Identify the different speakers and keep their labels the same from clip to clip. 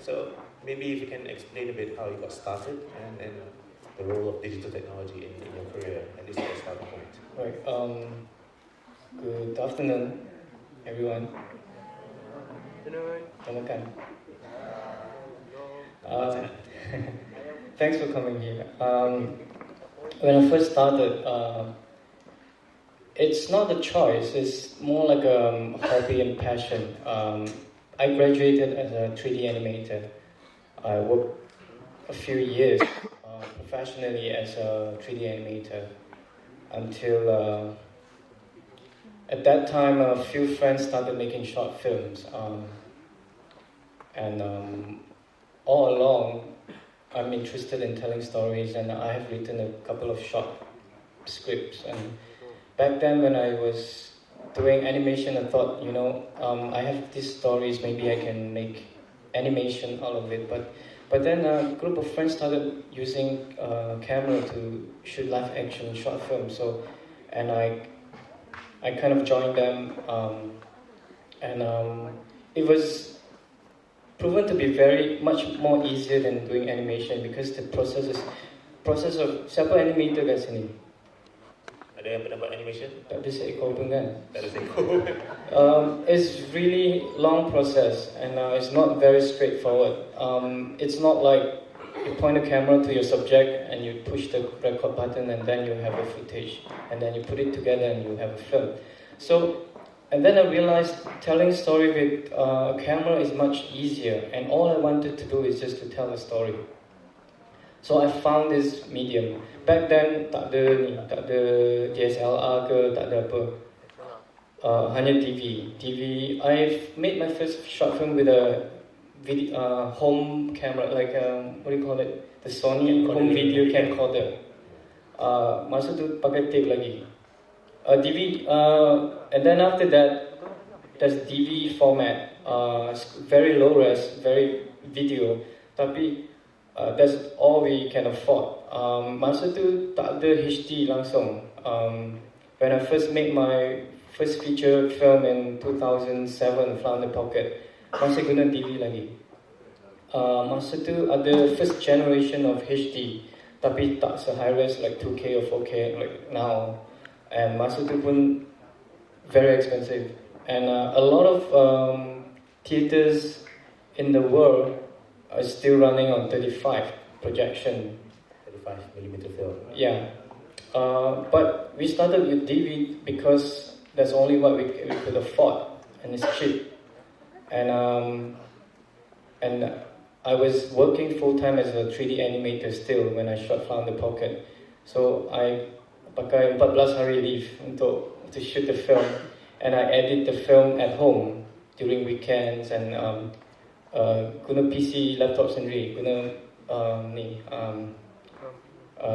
Speaker 1: So maybe if you can explain a bit how you got started and the role of digital technology in your career, at least at the starting point.
Speaker 2: Right. Good afternoon, everyone. Selamat. Thanks for coming here. When I first started, it's not a choice, it's more like a hobby and passion. I graduated as a 3D animator. I worked a few years professionally as a 3D animator until at that time a few friends started making short films. And all along, I'm interested in telling stories, and I have written a couple of short scripts. And back then, when I was doing animation, I thought, I have these stories, maybe I can make animation out of it. But then a group of friends started using camera to shoot live action short films. And I kind of joined them, and it was proven to be very much more easier than doing animation because the process of siapa animator kat sini?
Speaker 1: Ada yang pernah buat animation?
Speaker 2: Tak ada seekor pun kan?
Speaker 1: Tak ada seekor.
Speaker 2: It's really long process and it's not very straightforward. It's not like you point a camera to your subject and you push the record button and then you have a footage and then you put it together and you have a film. And then I realized telling story with a camera is much easier, and all I wanted to do is just to tell a story. So I found this medium. Back then tak ada DSLR ke, tak ada apa. Hanya TV. I've made my first short film with a home camera, like what do you call it? The Sony home video camcorder. Masa tu pakai tape lagi. And then after that, there's DV format, very low res, very video, tapi that's all we can afford. Masa tu tak ada HD langsung. When I first made my first feature film in 2007, Fly in the Pocket, masih guna DV lagi. Masa tu ada first generation of HD, tapi tak se-high res like 2K or 4K like now. And masa tu pun very expensive. And a lot of theaters in the world are still running on 35 projection.
Speaker 1: 35mm film.
Speaker 2: Yeah. But we started with DV because that's only what we could afford, and it's cheap. And I was working full-time as a 3D animator still when I shot Fly in the Pocket. So I pakai 14 hari leave to shoot the film, and I edit the film at home during weekends and guna PC laptop sendiri, guna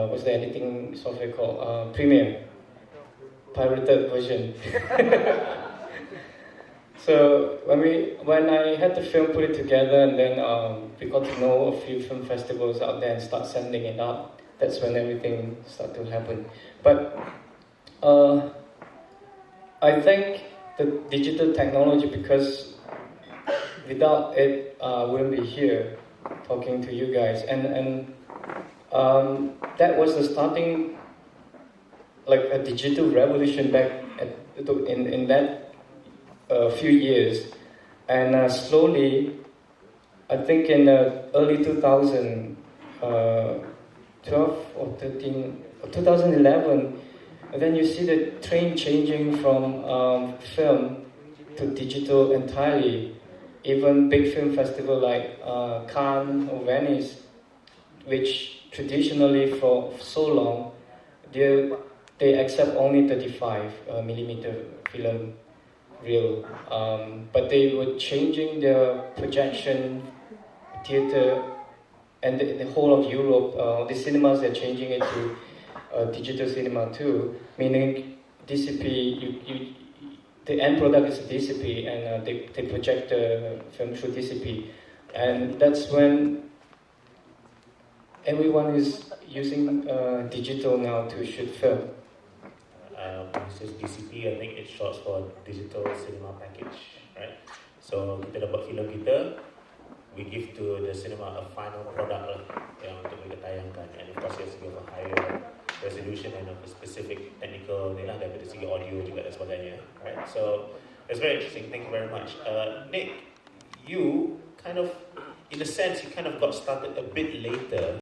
Speaker 2: what's the editing software called? Premiere, pirated version. So when I had the film, put it together, and then we got to know a few film festivals out there and start sending it out. That's when everything started to happen. But I think the digital technology, because without it, I wouldn't be here talking to you guys. And that was the starting, like a digital revolution back in that few years. And slowly, I think in early 2012 or 13, or 2011, and then you see the trend changing from film to digital entirely. Even big film festival like Cannes or Venice, which traditionally for so long, they accept only 35mm film reel. But they were changing their projection theater, and the whole of Europe, the cinemas are changing it to digital cinema too, meaning DCP, the end product is a DCP, and they project the film through DCP. And that's when everyone is using digital now to shoot film.
Speaker 1: This is DCP, I think it's short for Digital Cinema Package, right? So kita dapat filem kita, we give to the cinema a final product lah, yang untuk mereka tayangkan, and of course it has to be of a higher resolution and of a specific technical ni lah, daripada segi audio juga dan sebagainya, right? So it's very interesting. Thank you very much. Nick, you kind of, in a sense, you kind of got started a bit later